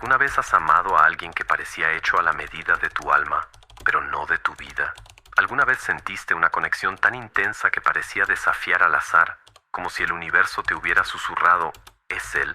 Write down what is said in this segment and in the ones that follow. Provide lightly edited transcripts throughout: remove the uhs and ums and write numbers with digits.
¿Alguna vez has amado a alguien que parecía hecho a la medida de tu alma, pero no de tu vida? ¿Alguna vez sentiste una conexión tan intensa que parecía desafiar al azar, como si el universo te hubiera susurrado, es él,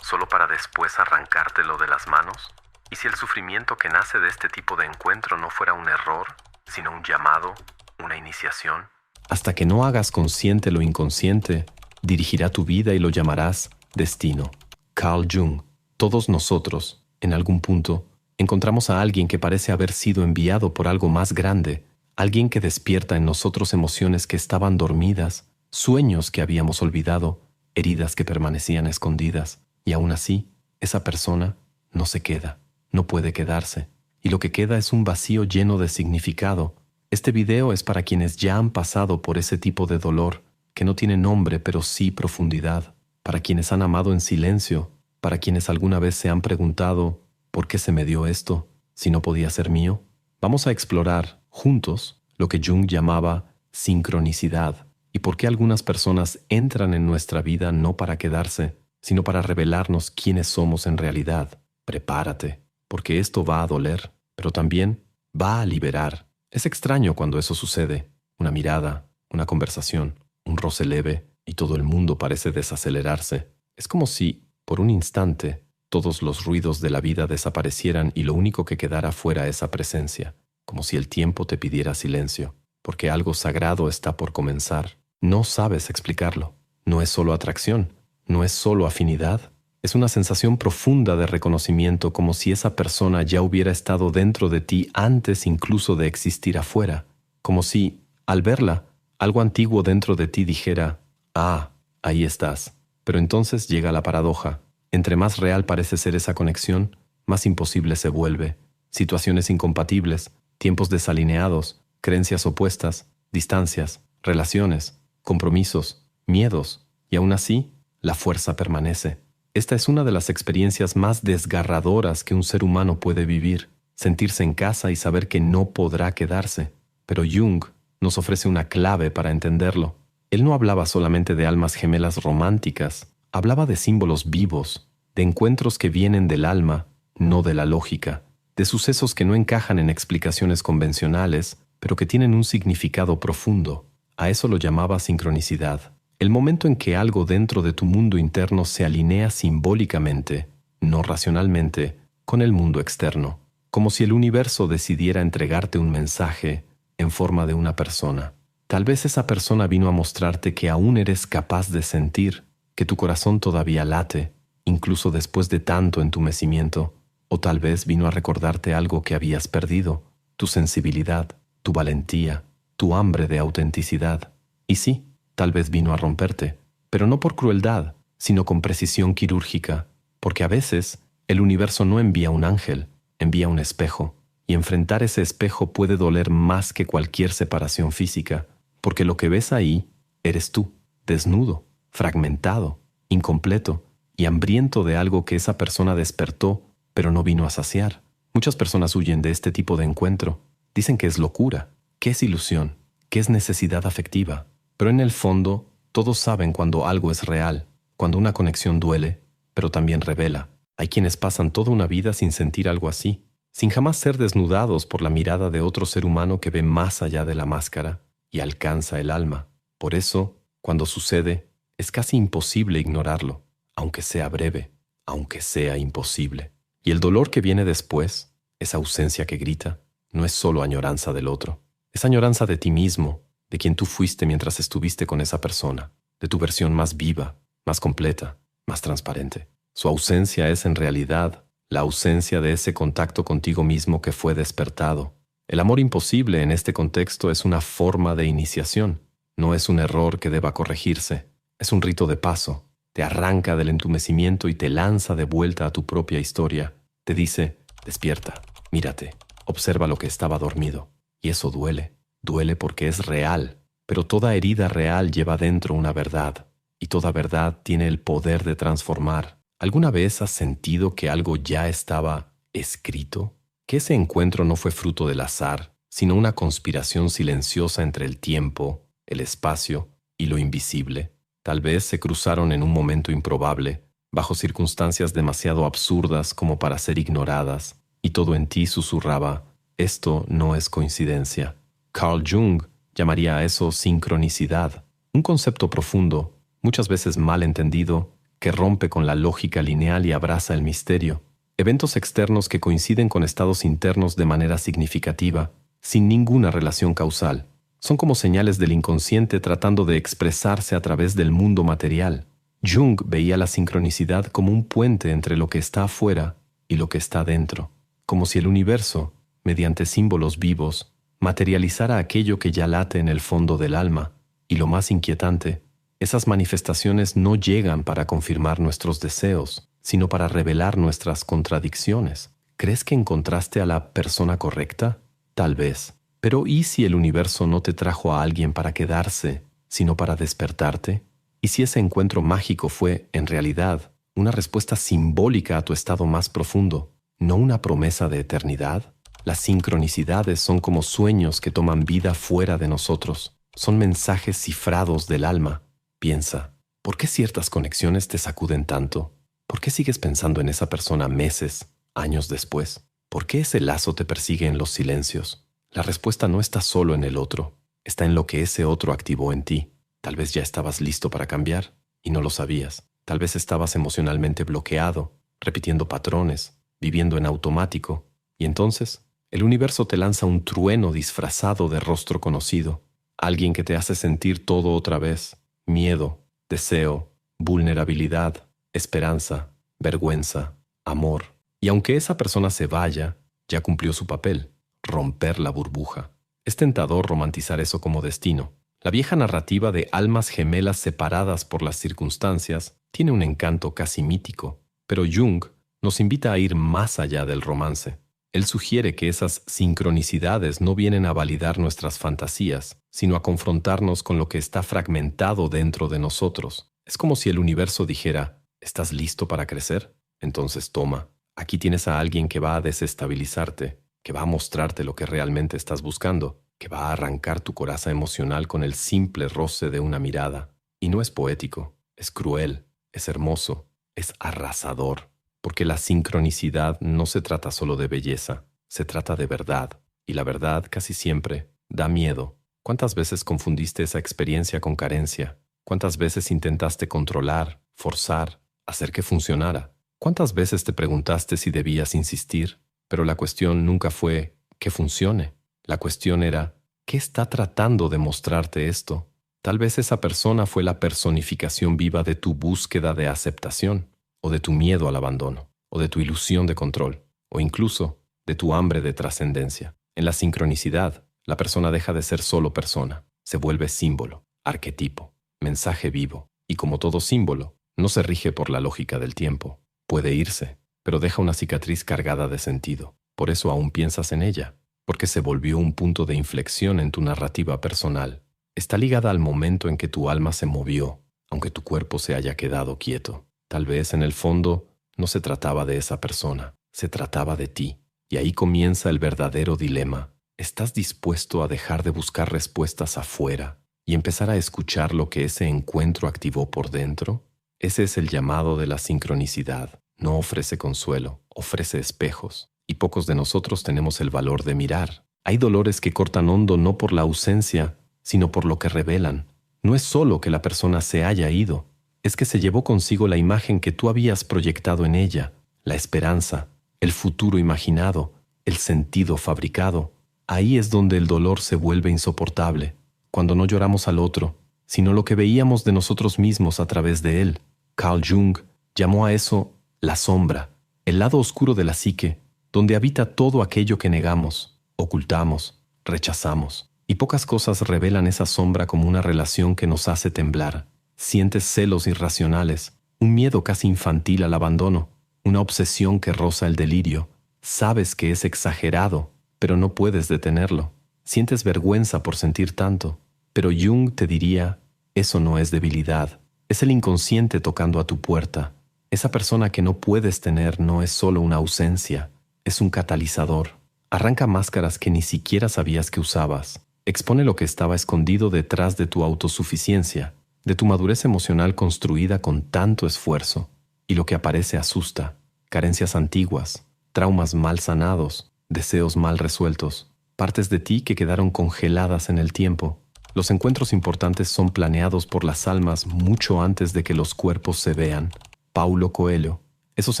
solo para después arrancártelo de las manos? ¿Y si el sufrimiento que nace de este tipo de encuentro no fuera un error, sino un llamado, una iniciación? Hasta que no hagas consciente lo inconsciente, dirigirá tu vida y lo llamarás destino. Carl Jung. Todos nosotros, en algún punto, encontramos a alguien que parece haber sido enviado por algo más grande, alguien que despierta en nosotros emociones que estaban dormidas, sueños que habíamos olvidado, heridas que permanecían escondidas, y aún así, esa persona no se queda, no puede quedarse, y lo que queda es un vacío lleno de significado. Este video es para quienes ya han pasado por ese tipo de dolor, que no tiene nombre pero sí profundidad, para quienes han amado en silencio, para quienes alguna vez se han preguntado, ¿por qué se me dio esto, si no podía ser mío? Vamos a explorar, juntos, lo que Jung llamaba sincronicidad, y por qué algunas personas entran en nuestra vida no para quedarse, sino para revelarnos quiénes somos en realidad. Prepárate, porque esto va a doler, pero también va a liberar. Es extraño cuando eso sucede. Una mirada, una conversación, un roce leve, y todo el mundo parece desacelerarse. Es como si, por un instante, todos los ruidos de la vida desaparecieran y lo único que quedara fuera esa presencia, como si el tiempo te pidiera silencio, porque algo sagrado está por comenzar. No sabes explicarlo. No es solo atracción, no es solo afinidad. Es una sensación profunda de reconocimiento, como si esa persona ya hubiera estado dentro de ti antes incluso de existir afuera. Como si, al verla, algo antiguo dentro de ti dijera, «Ah, ahí estás». Pero entonces llega la paradoja. Entre más real parece ser esa conexión, más imposible se vuelve. Situaciones incompatibles, tiempos desalineados, creencias opuestas, distancias, relaciones, compromisos, miedos, y aún así, la fuerza permanece. Esta es una de las experiencias más desgarradoras que un ser humano puede vivir, sentirse en casa y saber que no podrá quedarse. Pero Jung nos ofrece una clave para entenderlo. Él no hablaba solamente de almas gemelas románticas, hablaba de símbolos vivos, de encuentros que vienen del alma, no de la lógica, de sucesos que no encajan en explicaciones convencionales, pero que tienen un significado profundo. A eso lo llamaba sincronicidad. El momento en que algo dentro de tu mundo interno se alinea simbólicamente, no racionalmente, con el mundo externo, como si el universo decidiera entregarte un mensaje en forma de una persona. Tal vez esa persona vino a mostrarte que aún eres capaz de sentir, que tu corazón todavía late, incluso después de tanto entumecimiento, o tal vez vino a recordarte algo que habías perdido, tu sensibilidad, tu valentía, tu hambre de autenticidad. Y sí, tal vez vino a romperte, pero no por crueldad, sino con precisión quirúrgica, porque a veces el universo no envía un ángel, envía un espejo, y enfrentar ese espejo puede doler más que cualquier separación física, porque lo que ves ahí eres tú, desnudo, fragmentado, incompleto y hambriento de algo que esa persona despertó, pero no vino a saciar. Muchas personas huyen de este tipo de encuentro. Dicen que es locura, que es ilusión, que es necesidad afectiva. Pero en el fondo, todos saben cuando algo es real, cuando una conexión duele, pero también revela. Hay quienes pasan toda una vida sin sentir algo así, sin jamás ser desnudados por la mirada de otro ser humano que ve más allá de la máscara y alcanza el alma. Por eso, cuando sucede, es casi imposible ignorarlo, aunque sea breve, aunque sea imposible. Y el dolor que viene después, esa ausencia que grita, no es solo añoranza del otro. Es añoranza de ti mismo, de quien tú fuiste mientras estuviste con esa persona, de tu versión más viva, más completa, más transparente. Su ausencia es en realidad la ausencia de ese contacto contigo mismo que fue despertado. El amor imposible en este contexto es una forma de iniciación, no es un error que deba corregirse, es un rito de paso. Te arranca del entumecimiento y te lanza de vuelta a tu propia historia. Te dice, despierta, mírate, observa lo que estaba dormido. Y eso duele. Duele porque es real, pero toda herida real lleva dentro una verdad, y toda verdad tiene el poder de transformar. ¿Alguna vez has sentido que algo ya estaba escrito? ¿Que ese encuentro no fue fruto del azar, sino una conspiración silenciosa entre el tiempo, el espacio y lo invisible? Tal vez se cruzaron en un momento improbable, bajo circunstancias demasiado absurdas como para ser ignoradas, y todo en ti susurraba, esto no es coincidencia. Carl Jung llamaría a eso sincronicidad, un concepto profundo, muchas veces mal entendido, que rompe con la lógica lineal y abraza el misterio. Eventos externos que coinciden con estados internos de manera significativa, sin ninguna relación causal. Son como señales del inconsciente tratando de expresarse a través del mundo material. Jung veía la sincronicidad como un puente entre lo que está afuera y lo que está dentro, como si el universo, mediante símbolos vivos, materializara aquello que ya late en el fondo del alma. Y lo más inquietante, esas manifestaciones no llegan para confirmar nuestros deseos, sino para revelar nuestras contradicciones. ¿Crees que encontraste a la persona correcta? Tal vez. Pero ¿y si el universo no te trajo a alguien para quedarse, sino para despertarte? ¿Y si ese encuentro mágico fue, en realidad, una respuesta simbólica a tu estado más profundo, no una promesa de eternidad? Las sincronicidades son como sueños que toman vida fuera de nosotros. Son mensajes cifrados del alma. Piensa, ¿por qué ciertas conexiones te sacuden tanto? ¿Por qué sigues pensando en esa persona meses, años después? ¿Por qué ese lazo te persigue en los silencios? La respuesta no está solo en el otro, está en lo que ese otro activó en ti. Tal vez ya estabas listo para cambiar y no lo sabías. Tal vez estabas emocionalmente bloqueado, repitiendo patrones, viviendo en automático. Y entonces, el universo te lanza un trueno disfrazado de rostro conocido. Alguien que te hace sentir todo otra vez. Miedo, deseo, vulnerabilidad, esperanza, vergüenza, amor. Y aunque esa persona se vaya, ya cumplió su papel, romper la burbuja. Es tentador romantizar eso como destino. La vieja narrativa de almas gemelas separadas por las circunstancias tiene un encanto casi mítico, pero Jung nos invita a ir más allá del romance. Él sugiere que esas sincronicidades no vienen a validar nuestras fantasías, sino a confrontarnos con lo que está fragmentado dentro de nosotros. Es como si el universo dijera, ¿estás listo para crecer? Entonces toma, aquí tienes a alguien que va a desestabilizarte, que va a mostrarte lo que realmente estás buscando, que va a arrancar tu coraza emocional con el simple roce de una mirada. Y no es poético, es cruel, es hermoso, es arrasador. Porque la sincronicidad no se trata solo de belleza, se trata de verdad. Y la verdad casi siempre da miedo. ¿Cuántas veces confundiste esa experiencia con carencia? ¿Cuántas veces intentaste controlar, forzar, hacer que funcionara? ¿Cuántas veces te preguntaste si debías insistir? Pero la cuestión nunca fue que funcione. La cuestión era, ¿qué está tratando de mostrarte esto? Tal vez esa persona fue la personificación viva de tu búsqueda de aceptación, o de tu miedo al abandono, o de tu ilusión de control, o incluso de tu hambre de trascendencia. En la sincronicidad, la persona deja de ser solo persona, se vuelve símbolo, arquetipo, mensaje vivo, y como todo símbolo, no se rige por la lógica del tiempo. Puede irse, pero deja una cicatriz cargada de sentido. Por eso aún piensas en ella, porque se volvió un punto de inflexión en tu narrativa personal. Está ligada al momento en que tu alma se movió, aunque tu cuerpo se haya quedado quieto. Tal vez en el fondo no se trataba de esa persona, se trataba de ti. Y ahí comienza el verdadero dilema. ¿Estás dispuesto a dejar de buscar respuestas afuera y empezar a escuchar lo que ese encuentro activó por dentro? Ese es el llamado de la sincronicidad. No ofrece consuelo, ofrece espejos. Y pocos de nosotros tenemos el valor de mirar. Hay dolores que cortan hondo no por la ausencia, sino por lo que revelan. No es solo que la persona se haya ido, es que se llevó consigo la imagen que tú habías proyectado en ella, la esperanza, el futuro imaginado, el sentido fabricado. Ahí es donde el dolor se vuelve insoportable, cuando no lloramos al otro, sino lo que veíamos de nosotros mismos a través de él. Carl Jung llamó a eso la sombra, el lado oscuro de la psique, donde habita todo aquello que negamos, ocultamos, rechazamos. Y pocas cosas revelan esa sombra como una relación que nos hace temblar. Sientes celos irracionales, un miedo casi infantil al abandono, una obsesión que roza el delirio. Sabes que es exagerado, pero no puedes detenerlo. Sientes vergüenza por sentir tanto, pero Jung te diría, eso no es debilidad, es el inconsciente tocando a tu puerta. Esa persona que no puedes tener no es solo una ausencia, es un catalizador. Arranca máscaras que ni siquiera sabías que usabas. Expone lo que estaba escondido detrás de tu autosuficiencia, de tu madurez emocional construida con tanto esfuerzo. y lo que aparece asusta. Carencias antiguas, traumas mal sanados, deseos mal resueltos, partes de ti que quedaron congeladas en el tiempo. Los encuentros importantes son planeados por las almas mucho antes de que los cuerpos se vean. Paulo Coelho. Esos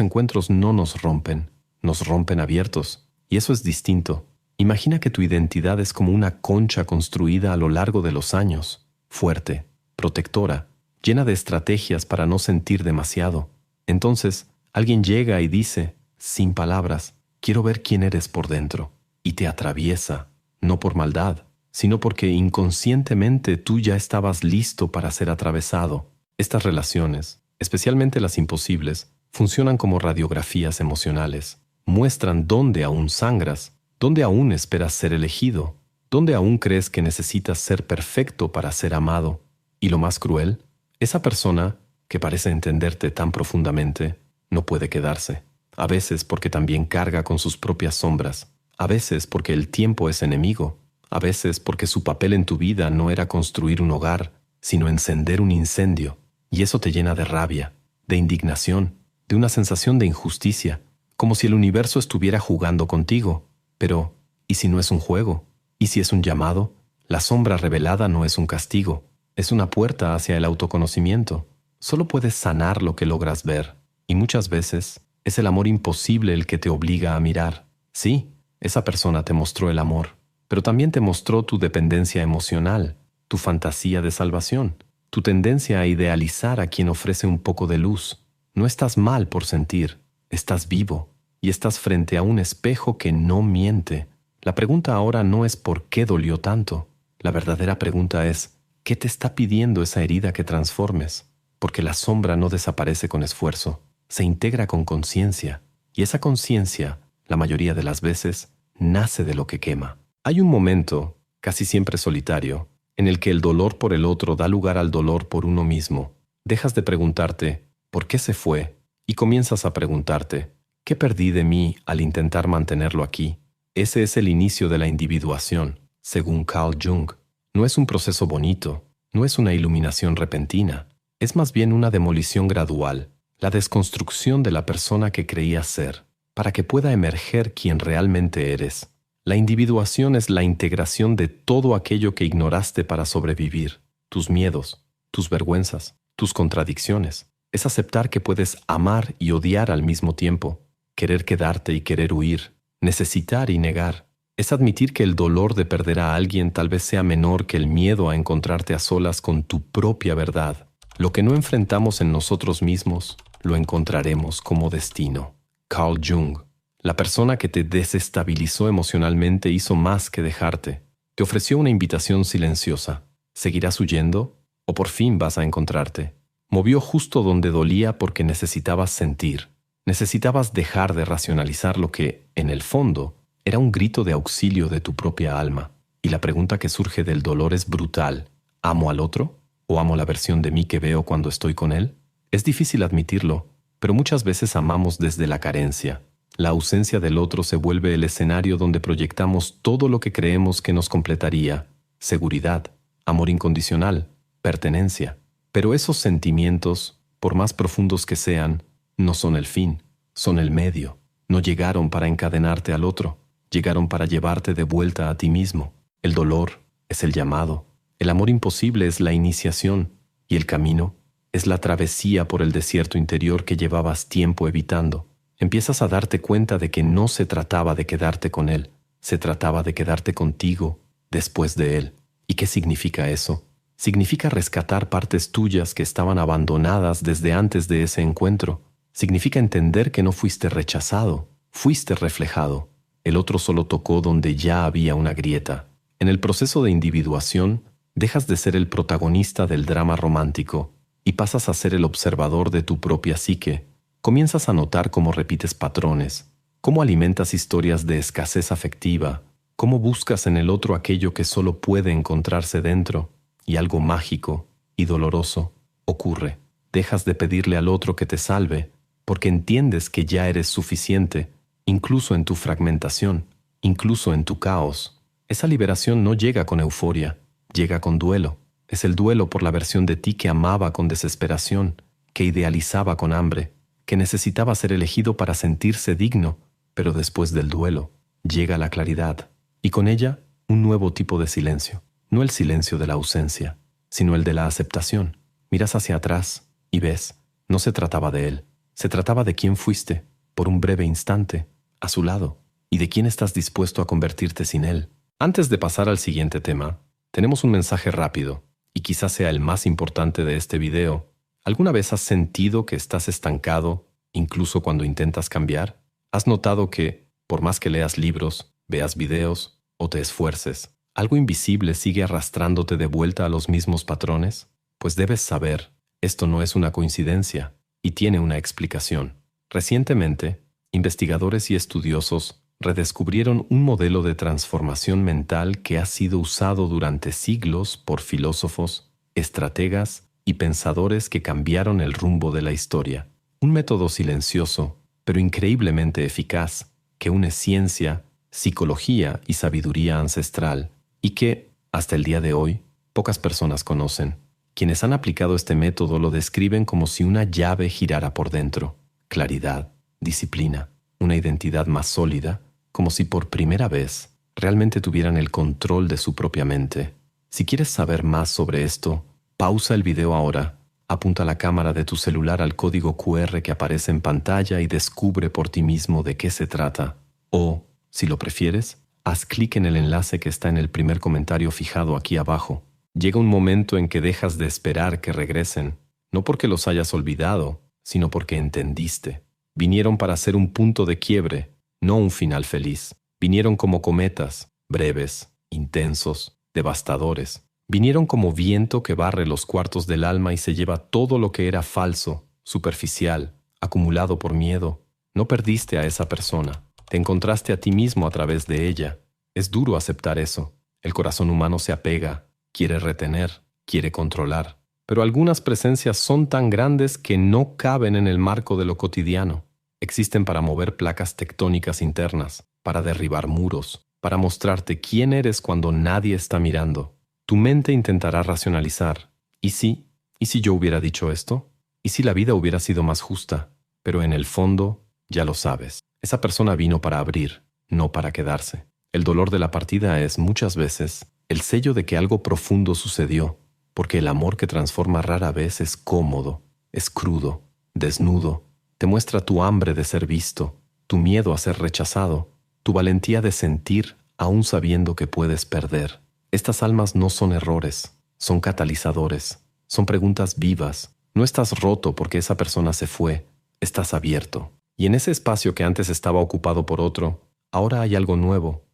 encuentros no nos rompen abiertos, y eso es distinto. Imagina que tu identidad es como una concha construida a lo largo de los años, fuerte, protectora, llena de estrategias para no sentir demasiado. Entonces, alguien llega y dice, sin palabras, quiero ver quién eres por dentro, y te atraviesa, no por maldad, sino porque inconscientemente tú ya estabas listo para ser atravesado. Estas relaciones, especialmente las imposibles, funcionan como radiografías emocionales. Muestran dónde aún sangras, dónde aún esperas ser elegido, dónde aún crees que necesitas ser perfecto para ser amado. Y lo más cruel, esa persona, que parece entenderte tan profundamente, no puede quedarse. A veces porque también carga con sus propias sombras, a veces porque el tiempo es enemigo, a veces porque su papel en tu vida no era construir un hogar, sino encender un incendio, y eso te llena de rabia, de indignación, de una sensación de injusticia, como si el universo estuviera jugando contigo. Pero, ¿y si no es un juego? ¿Y si es un llamado? La sombra revelada no es un castigo, es una puerta hacia el autoconocimiento. Solo puedes sanar lo que logras ver, y muchas veces es el amor imposible el que te obliga a mirar. Sí, esa persona te mostró el amor, pero también te mostró tu dependencia emocional, tu fantasía de salvación, tu tendencia a idealizar a quien ofrece un poco de luz. No estás mal por sentir, estás vivo y estás frente a un espejo que no miente. La pregunta ahora no es ¿por qué dolió tanto? La verdadera pregunta es ¿qué te está pidiendo esa herida que transformes? Porque la sombra no desaparece con esfuerzo, se integra con conciencia, y esa conciencia, la mayoría de las veces, nace de lo que quema. Hay un momento, casi siempre solitario, en el que el dolor por el otro da lugar al dolor por uno mismo. Dejas de preguntarte ¿por qué se fue? Y comienzas a preguntarte ¿qué perdí de mí al intentar mantenerlo aquí? Ese es el inicio de la individuación, según Carl Jung. No es un proceso bonito, no es una iluminación repentina, es más bien una demolición gradual, la desconstrucción de la persona que creías ser, para que pueda emerger quien realmente eres. La individuación es la integración de todo aquello que ignoraste para sobrevivir, tus miedos, tus vergüenzas, tus contradicciones. Es aceptar que puedes amar y odiar al mismo tiempo, querer quedarte y querer huir, necesitar y negar. Es admitir que el dolor de perder a alguien tal vez sea menor que el miedo a encontrarte a solas con tu propia verdad. Lo que no enfrentamos en nosotros mismos, lo encontraremos como destino. Carl Jung. La persona que te desestabilizó emocionalmente hizo más que dejarte. Te ofreció una invitación silenciosa. ¿Seguirás huyendo? ¿O por fin vas a encontrarte? Movió justo donde dolía porque necesitabas sentir. Necesitabas dejar de racionalizar lo que, en el fondo, era un grito de auxilio de tu propia alma. Y la pregunta que surge del dolor es brutal. ¿Amo al otro? ¿O amo la versión de mí que veo cuando estoy con él? Es difícil admitirlo, pero muchas veces amamos desde la carencia. La ausencia del otro se vuelve el escenario donde proyectamos todo lo que creemos que nos completaría. Seguridad, amor incondicional, pertenencia. Pero esos sentimientos, por más profundos que sean, no son el fin, son el medio. No llegaron para encadenarte al otro, llegaron para llevarte de vuelta a ti mismo. El dolor es el llamado, el amor imposible es la iniciación, y el camino es la travesía por el desierto interior que llevabas tiempo evitando. Empiezas a darte cuenta de que no se trataba de quedarte con él, se trataba de quedarte contigo después de él. ¿Y qué significa eso? Significa rescatar partes tuyas que estaban abandonadas desde antes de ese encuentro. Significa entender que no fuiste rechazado, fuiste reflejado. El otro solo tocó donde ya había una grieta. En el proceso de individuación, dejas de ser el protagonista del drama romántico y pasas a ser el observador de tu propia psique. Comienzas a notar cómo repites patrones, cómo alimentas historias de escasez afectiva, cómo buscas en el otro aquello que solo puede encontrarse dentro, y algo mágico y doloroso ocurre. Dejas de pedirle al otro que te salve, porque entiendes que ya eres suficiente, incluso en tu fragmentación, incluso en tu caos. Esa liberación no llega con euforia, llega con duelo. Es el duelo por la versión de ti que amaba con desesperación, que idealizaba con hambre, que necesitaba ser elegido para sentirse digno, pero después del duelo llega la claridad, y con ella un nuevo tipo de silencio. No el silencio de la ausencia, sino el de la aceptación. Miras hacia atrás y ves, no se trataba de él, se trataba de quién fuiste, por un breve instante, a su lado, y de quién estás dispuesto a convertirte sin él. Antes de pasar al siguiente tema, tenemos un mensaje rápido, y quizás sea el más importante de este video. ¿Alguna vez has sentido que estás estancado, incluso cuando intentas cambiar? ¿Has notado que, por más que leas libros, veas videos o te esfuerces, algo invisible sigue arrastrándote de vuelta a los mismos patrones? Pues debes saber, esto no es una coincidencia y tiene una explicación. Recientemente, investigadores y estudiosos redescubrieron un modelo de transformación mental que ha sido usado durante siglos por filósofos, estrategas y pensadores que cambiaron el rumbo de la historia. Un método silencioso, pero increíblemente eficaz, que une ciencia, psicología y sabiduría ancestral, y que, hasta el día de hoy, pocas personas conocen. Quienes han aplicado este método lo describen como si una llave girara por dentro. Claridad, disciplina, una identidad más sólida, como si por primera vez realmente tuvieran el control de su propia mente. Si quieres saber más sobre esto, pausa el video ahora, apunta la cámara de tu celular al código QR que aparece en pantalla y descubre por ti mismo de qué se trata. O, si lo prefieres, haz clic en el enlace que está en el primer comentario fijado aquí abajo. Llega un momento en que dejas de esperar que regresen, no porque los hayas olvidado, sino porque entendiste. Vinieron para ser un punto de quiebre, no un final feliz. Vinieron como cometas, breves, intensos, devastadores. Vinieron como viento que barre los cuartos del alma y se lleva todo lo que era falso, superficial, acumulado por miedo. No perdiste a esa persona. Te encontraste a ti mismo a través de ella. Es duro aceptar eso. El corazón humano se apega, quiere retener, quiere controlar. Pero algunas presencias son tan grandes que no caben en el marco de lo cotidiano. Existen para mover placas tectónicas internas, para derribar muros, para mostrarte quién eres cuando nadie está mirando. Tu mente intentará racionalizar. ¿Y si yo hubiera dicho esto? ¿Y si la vida hubiera sido más justa? Pero en el fondo, ya lo sabes. Esa persona vino para abrir, no para quedarse. El dolor de la partida es, muchas veces, el sello de que algo profundo sucedió, porque el amor que transforma rara vez es cómodo, es crudo, desnudo. Te muestra tu hambre de ser visto, tu miedo a ser rechazado, tu valentía de sentir aún sabiendo que puedes perder. Estas almas no son errores, son catalizadores, son preguntas vivas. No estás roto porque esa persona se fue, estás abierto. Y en ese espacio que antes estaba ocupado por otro, ahora hay algo nuevo.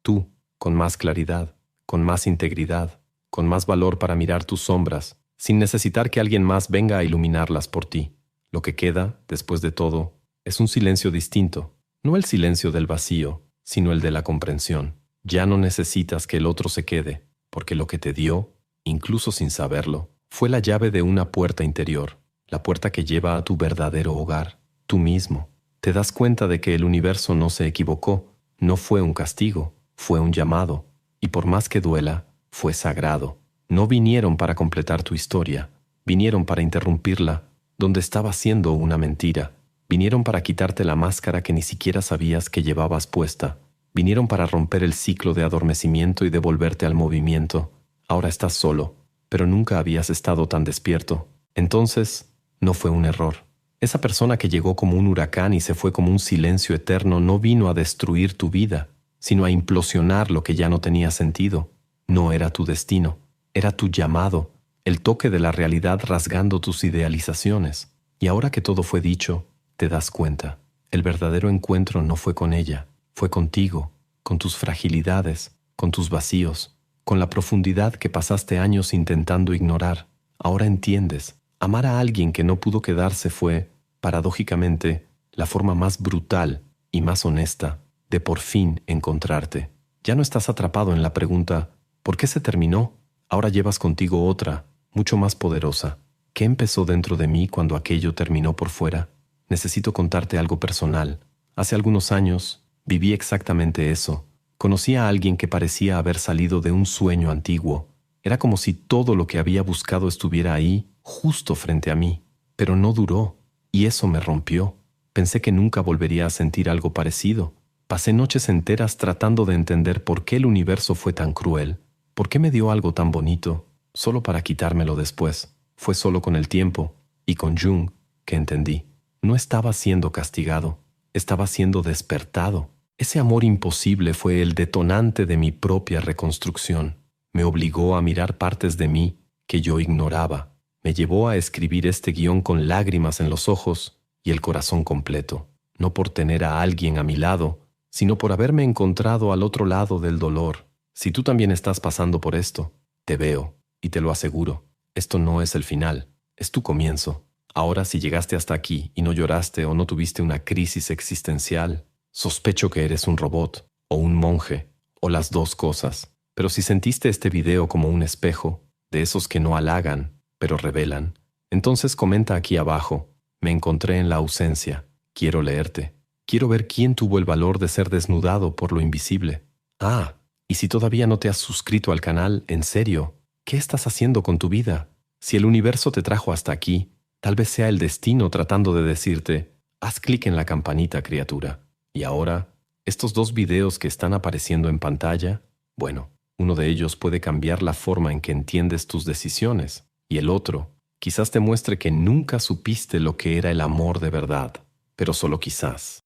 Tú, con más claridad, con más integridad, con más valor para mirar tus sombras, sin necesitar que alguien más venga a iluminarlas por ti. Lo que queda, después de todo, es un silencio distinto, no el silencio del vacío, sino el de la comprensión. Ya no necesitas que el otro se quede, porque lo que te dio, incluso sin saberlo, fue la llave de una puerta interior, la puerta que lleva a tu verdadero hogar, tú mismo. Te das cuenta de que el universo no se equivocó, no fue un castigo, fue un llamado, y por más que duela, fue sagrado. No vinieron para completar tu historia, vinieron para interrumpirla, donde estaba siendo una mentira. Vinieron para quitarte la máscara que ni siquiera sabías que llevabas puesta. Vinieron para romper el ciclo de adormecimiento y devolverte al movimiento. Ahora estás solo, pero nunca habías estado tan despierto. Entonces, no fue un error. Esa persona que llegó como un huracán y se fue como un silencio eterno no vino a destruir tu vida, sino a implosionar lo que ya no tenía sentido. No era tu destino, era tu llamado, el toque de la realidad rasgando tus idealizaciones. Y ahora que todo fue dicho, te das cuenta. El verdadero encuentro no fue con ella, fue contigo, con tus fragilidades, con tus vacíos, con la profundidad que pasaste años intentando ignorar. Ahora entiendes. Amar a alguien que no pudo quedarse fue, paradójicamente, la forma más brutal y más honesta de por fin encontrarte. Ya no estás atrapado en la pregunta, ¿por qué se terminó? Ahora llevas contigo otra, mucho más poderosa. ¿Qué empezó dentro de mí cuando aquello terminó por fuera? Necesito contarte algo personal. Hace algunos años viví exactamente eso. Conocí a alguien que parecía haber salido de un sueño antiguo. Era como si todo lo que había buscado estuviera ahí, justo frente a mí. Pero no duró. y eso me rompió. Pensé que nunca volvería a sentir algo parecido. Pasé noches enteras tratando de entender por qué el universo fue tan cruel, por qué me dio algo tan bonito, solo para quitármelo después. Fue solo con el tiempo, y con Jung, que entendí. No estaba siendo castigado, estaba siendo despertado. Ese amor imposible fue el detonante de mi propia reconstrucción. Me obligó a mirar partes de mí que yo ignoraba. Me llevó a escribir este guión con lágrimas en los ojos y el corazón completo, no por tener a alguien a mi lado, sino por haberme encontrado al otro lado del dolor. Si tú también estás pasando por esto, te veo y te lo aseguro. Esto no es el final, es tu comienzo. Ahora, si llegaste hasta aquí y no lloraste o no tuviste una crisis existencial, sospecho que eres un robot o un monje o las dos cosas. Pero si sentiste este video como un espejo, de esos que no halagan, pero revelan, entonces comenta aquí abajo: me encontré en la ausencia, quiero leerte. Quiero ver quién tuvo el valor de ser desnudado por lo invisible. Ah, y si todavía no te has suscrito al canal, en serio, ¿qué estás haciendo con tu vida? Si el universo te trajo hasta aquí, tal vez sea el destino tratando de decirte: haz clic en la campanita, criatura. Y ahora, estos dos videos que están apareciendo en pantalla, bueno, uno de ellos puede cambiar la forma en que entiendes tus decisiones, y el otro quizás te muestre que nunca supiste lo que era el amor de verdad, pero solo quizás.